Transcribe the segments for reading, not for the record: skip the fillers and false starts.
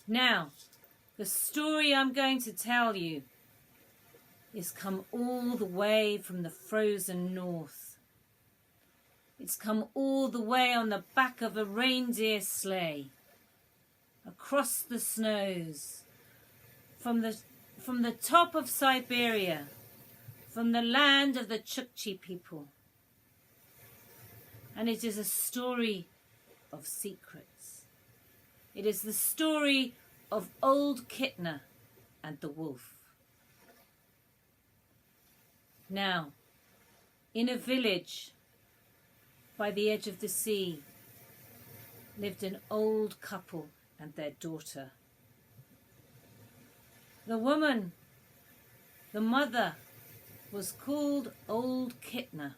Now, the story I'm going to tell you is come all the way from the frozen north. It's come all the way on the back of a reindeer sleigh, across the snows, from the top of Siberia, from the land of the Chukchi people. And it is a story of secrets. It is the story of old Kitna and the wolf. Now, in a village by the edge of the sea lived an old couple and their daughter. The woman, the mother, was called Old Kitna,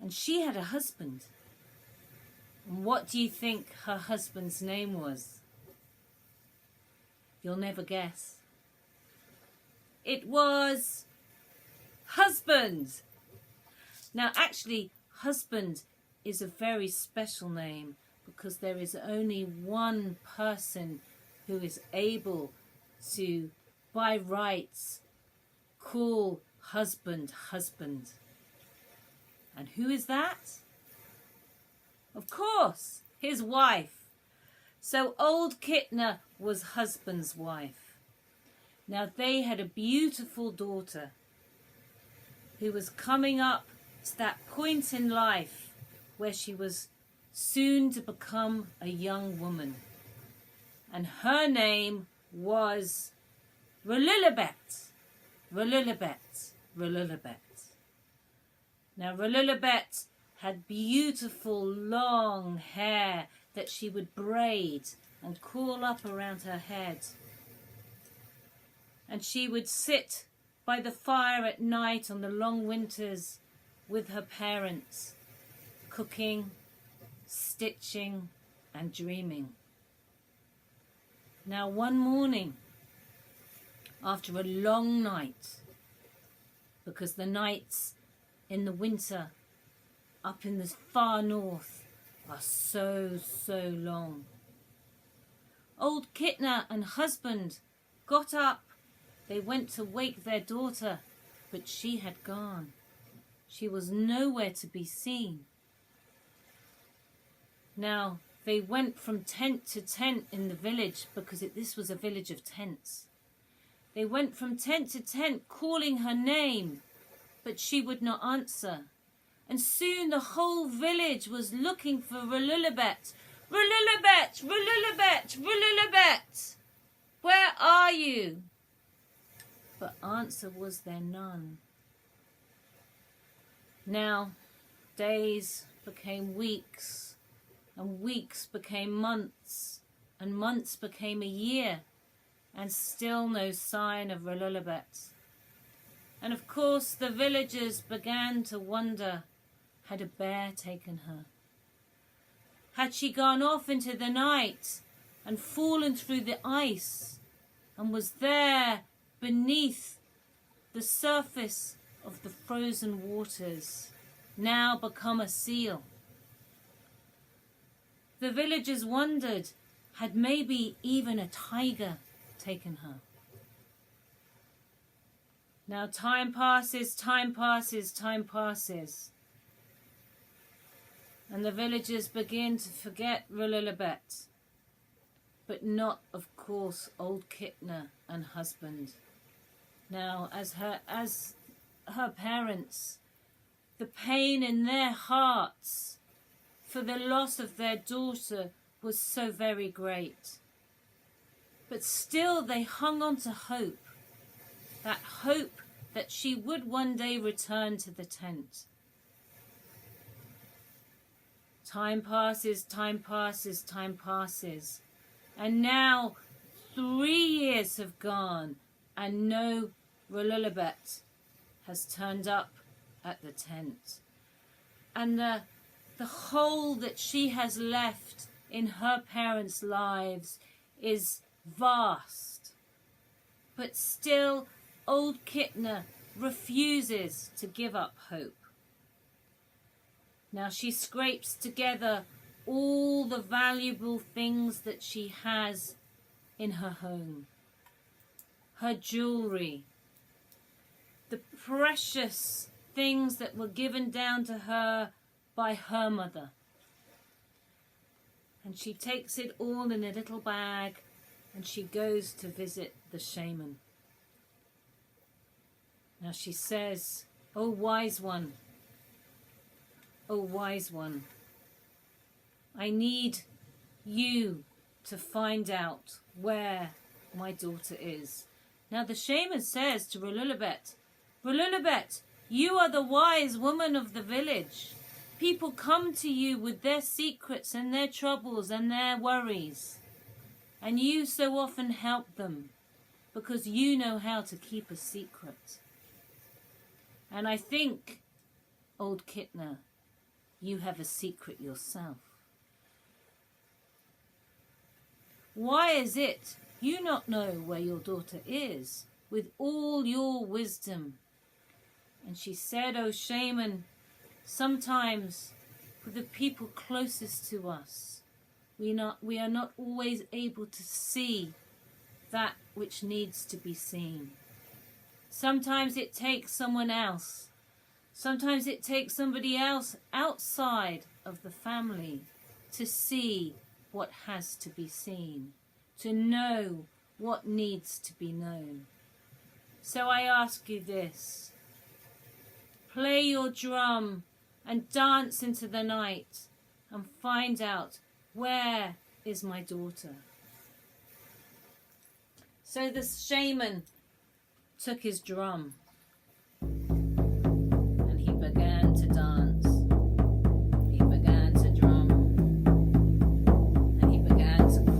and she had a husband. And what do you think her husband's name was? You'll never guess. It was husband. Now actually, husband is a very special name because there is only one person who is able to, by rights, call husband husband. And who is that? Of course, his wife. So Old Kitna was husband's wife. Now they had a beautiful daughter who was coming up to that point in life where she was soon to become a young woman. And her name was Rulilibet. Rulilibet. Rulilibet. Now Rulilibet had beautiful long hair that she would braid and coil up around her head. And she would sit by the fire at night on the long winters with her parents, cooking, stitching and dreaming. Now one morning, after a long night, because the nights in the winter up in the far north are so long, Old Kitna and husband got up. They went to wake their daughter, but she had gone. She was nowhere to be seen. Now, they went from tent to tent in the village because this was a village of tents. They went from tent to tent calling her name, but she would not answer. And soon the whole village was looking for Rulilibet. Rulilibet! Rulilibet! Rulilibet! Where are you? But answer was there none. Now, days became weeks, and weeks became months, and months became a year, and still no sign of Rulilibet. And of course the villagers began to wonder, had a bear taken her? Had she gone off into the night and fallen through the ice and was there beneath the surface of the frozen waters, now become a seal? The villagers wondered, had maybe even a tiger taken her? Now time passes, time passes, time passes. And the villagers begin to forget Rulilibet, but not, of course, Old Kitna and husband. Now, as her parents, the pain in their hearts for the loss of their daughter was so very great. But still they hung on to hope that she would one day return to the tent. Time passes, time passes, time passes. And now 3 years have gone and no Rulilibet has turned up at the tent. And the hole that she has left in her parents' lives is vast. But still, Old Kitna refuses to give up hope. Now she scrapes together all the valuable things that she has in her home. Her jewelry, the precious things that were given down to her by her mother. And she takes it all in a little bag and she goes to visit the shaman. Now she says, "Oh wise one, oh wise one, I need you to find out where my daughter is." Now the shaman says to Rululabet, "Rululabet, you are the wise woman of the village. People come to you with their secrets and their troubles and their worries. And you so often help them because you know how to keep a secret. And I think, old Kitna, you have a secret yourself. Why is it you not know where your daughter is with all your wisdom?" And she said, "Oh shaman, sometimes for the people closest to us, we are not always able to see that which needs to be seen. Sometimes it takes someone else. Sometimes it takes somebody else outside of the family to see what has to be seen, to know what needs to be known. So I ask you this. Play your drum and dance into the night and find out, where is my daughter?" So the shaman took his drum and he began to dance. He began to drum and he began to call.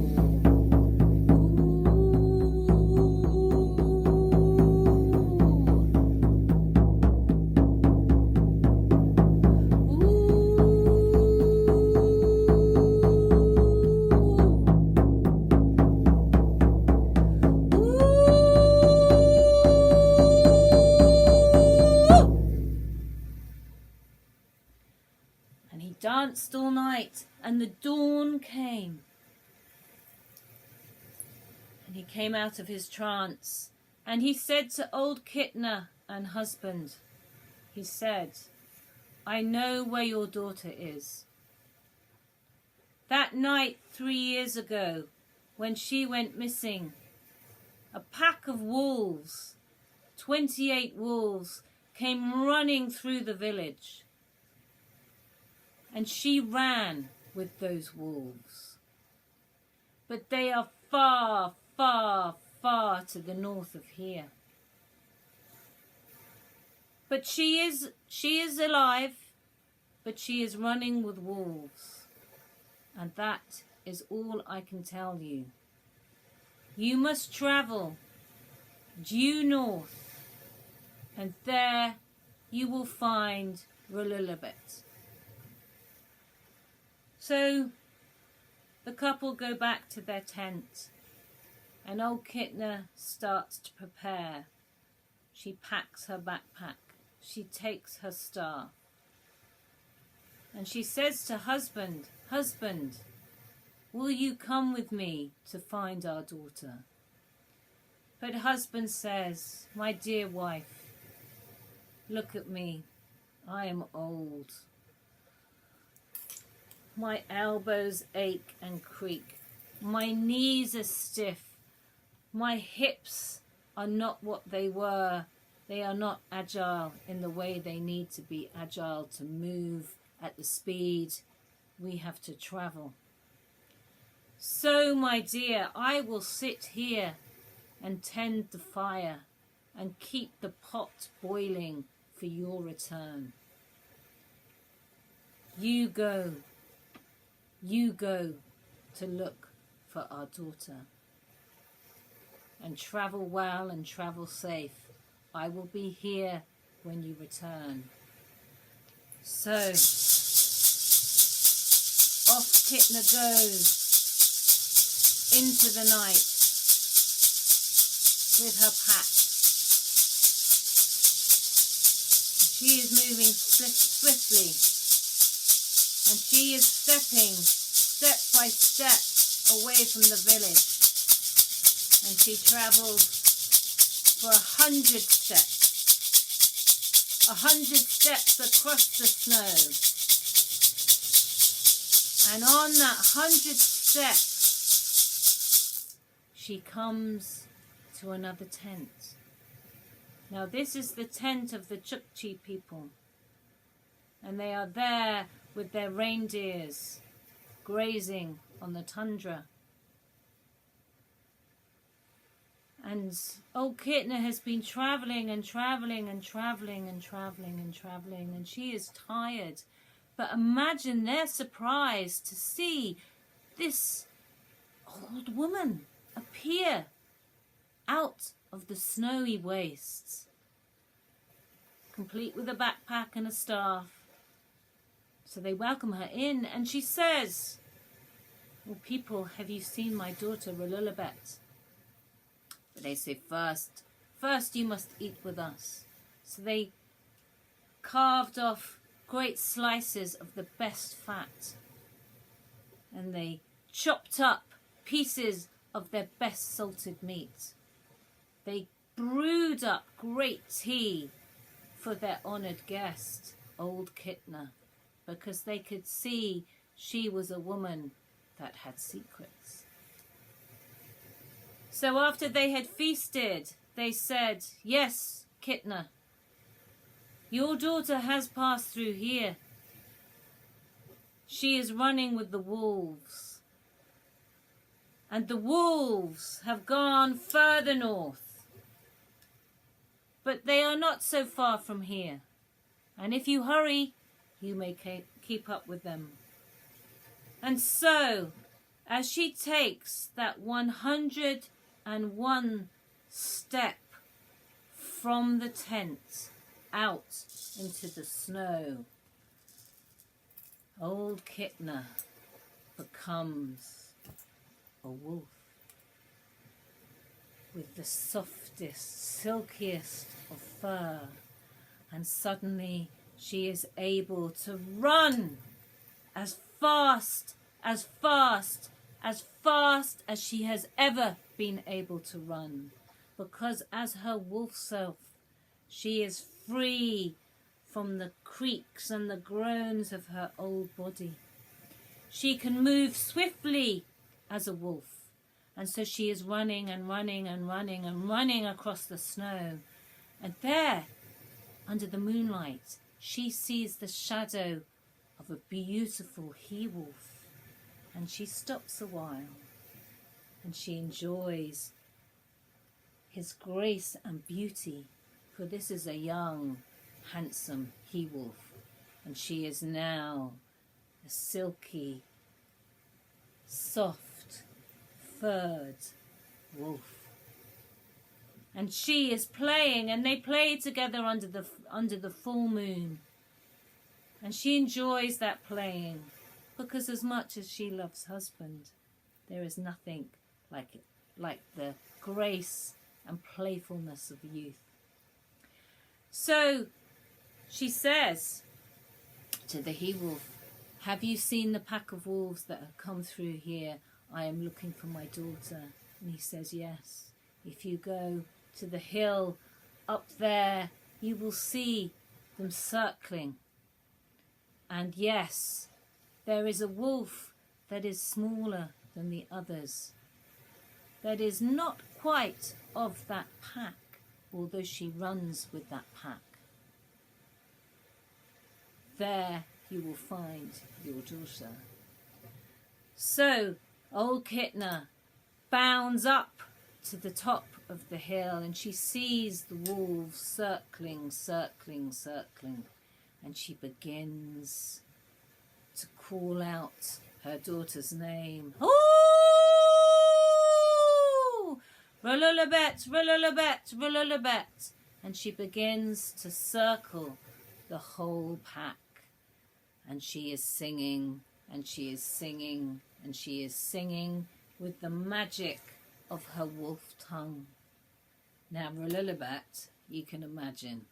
Danced all night and the dawn came. And he came out of his trance and he said to old Kitna and husband, he said, "I know where your daughter is. That night 3 years ago when she went missing, a pack of wolves, 28 wolves, came running through the village. And she ran with those wolves. But they are far, far, far to the north of here. But she is alive, but she is running with wolves. And that is all I can tell you. You must travel due north, and there you will find Rululabet." So the couple go back to their tent and old Kitna starts to prepare. She packs her backpack. She takes her staff. And she says to husband, "Husband, will you come with me to find our daughter?" But husband says, "My dear wife, look at me. I am old. My elbows ache and creak. My knees are stiff. My hips are not what they were. They are not agile in the way they need to be agile to move at the speed we have to travel. So, my dear, I will sit here and tend the fire and keep the pot boiling for your return. You go to look for our daughter. And travel well and travel safe. I will be here when you return." So, off Kitna goes into the night with her pack. She is moving swiftly And she is stepping step by step away from the village. And she travels for 100 steps. 100 steps across the snow. And on that 100 steps, she comes to another tent. Now this is the tent of the Chukchi people. And they are there with their reindeers grazing on the tundra. And old Kitna has been travelling and travelling and travelling and travelling and travelling, and she is tired. But imagine their surprise to see this old woman appear out of the snowy wastes, complete with a backpack and a staff. So they welcome her in, and she says, "Well, people, have you seen my daughter Rululabet?" But they say, first you must eat with us. So they carved off great slices of the best fat, and they chopped up pieces of their best salted meat. They brewed up great tea for their honoured guest, old Kitna, because they could see she was a woman that had secrets. So after they had feasted, they said, "Yes, Kitna, your daughter has passed through here. She is running with the wolves. And the wolves have gone further north. But they are not so far from here. And if you hurry, you may keep up with them." And so, as she takes that 101 step from the tent out into the snow, old Kitna becomes a wolf with the softest, silkiest of fur, and suddenly she is able to run as fast as she has ever been able to run, because as her wolf self, she is free from the creaks and the groans of her old body. She can move swiftly as a wolf, and so she is running and running and running and running across the snow. And there, under the moonlight, she sees the shadow of a beautiful he-wolf, and she stops a while, and she enjoys his grace and beauty, for this is a young, handsome he-wolf, and she is now a silky, soft, furred wolf. And she is playing, and they play together under the full moon. And she enjoys that playing, because as much as she loves husband, there is nothing like the grace and playfulness of youth. So she says to the he-wolf, "Have you seen the pack of wolves that have come through here? I am looking for my daughter." And he says, "Yes. If you go to the hill up there, you will see them circling. And yes, there is a wolf that is smaller than the others, that is not quite of that pack, although she runs with that pack. There you will find your daughter." So old Kitna bounds up to the top of the hill, and she sees the wolves circling, and she begins to call out her daughter's name. "Oh! Rululabet, Rululabet, Rululabet!" And she begins to circle the whole pack. And she is singing, and she is singing, and she is singing with the magic of her wolf tongue. Now Rululabet, you can imagine,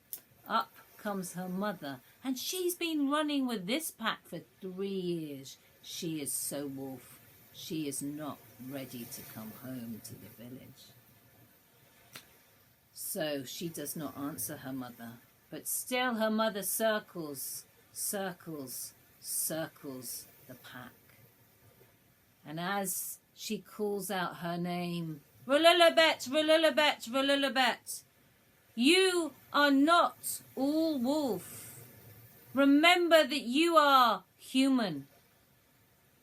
up comes her mother, and she's been running with this pack for 3 years. She is so wolf. She is not ready to come home to the village. So she does not answer her mother, but still her mother circles the pack. And as she calls out her name, Rululabet, Rululabet, Rululabet, you are not all wolf. Remember that you are human.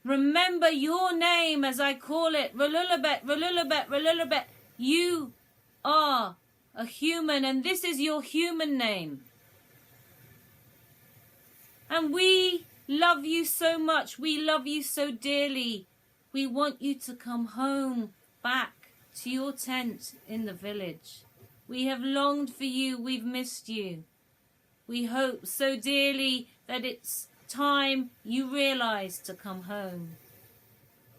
Remember your name as I call it, Rululabet, Rululabet, Rululabet. You are a human, and this is your human name. And we love you so much. We love you so dearly. We want you to come home back to your tent in the village. We have longed for you. We've missed you. We hope so dearly that it's time you realize to come home.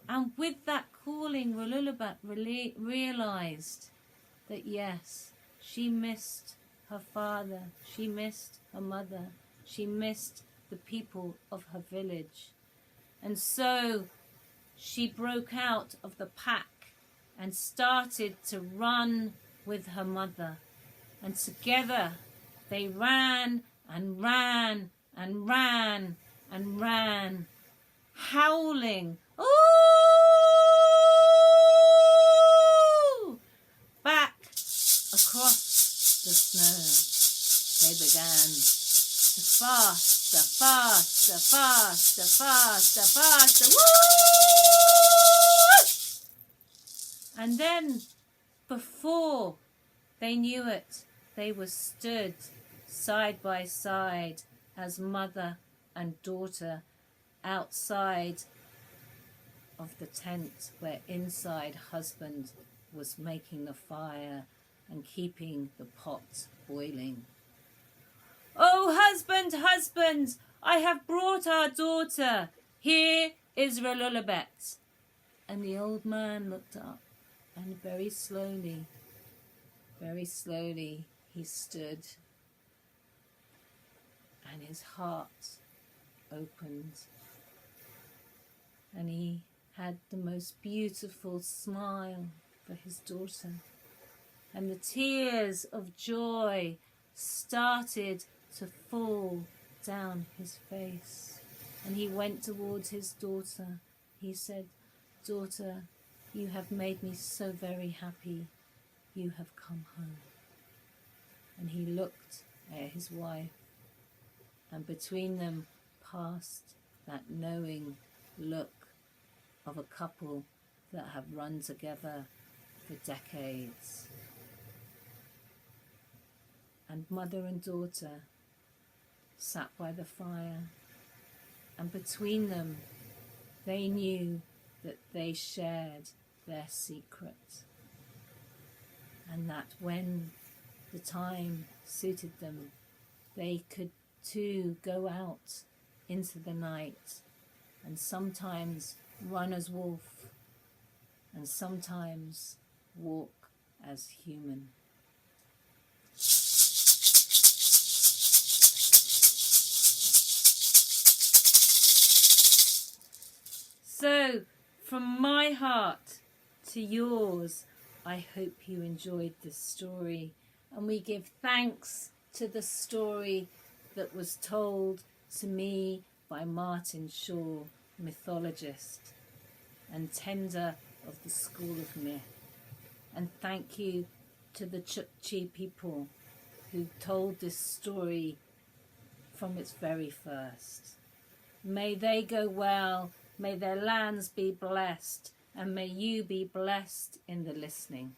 And with that calling, Rululabat realized that yes, she missed her father, she missed her mother, she missed the people of her village. And so she broke out of the pack and started to run with her mother. And together they ran and ran and ran and ran, howling, "Ooh!" back across the snow. They began to faster, faster, faster, faster, faster, woo! And then, before they knew it, they were stood side by side as mother and daughter outside of the tent, where inside husband was making the fire and keeping the pot boiling. "Oh, husband, husband, I have brought our daughter. Here is Rululabet." And the old man looked up, and very slowly he stood, and his heart opened, and he had the most beautiful smile for his daughter, and the tears of joy started to fall down his face, and he went towards his daughter. He said, "Daughter, you have made me so very happy. You have come home." And he looked at his wife, and between them passed that knowing look of a couple that have run together for decades. And mother and daughter sat by the fire, and between them they knew that they shared their secret, and that when the time suited them, they could too go out into the night and sometimes run as wolf and sometimes walk as human. So, from my heart to yours, I hope you enjoyed this story, and we give thanks to the story that was told to me by Martin Shaw, mythologist and tender of the School of Myth. And thank you to the Chukchi people who told this story from its very first. May they go well, may their lands be blessed, and may you be blessed in the listening.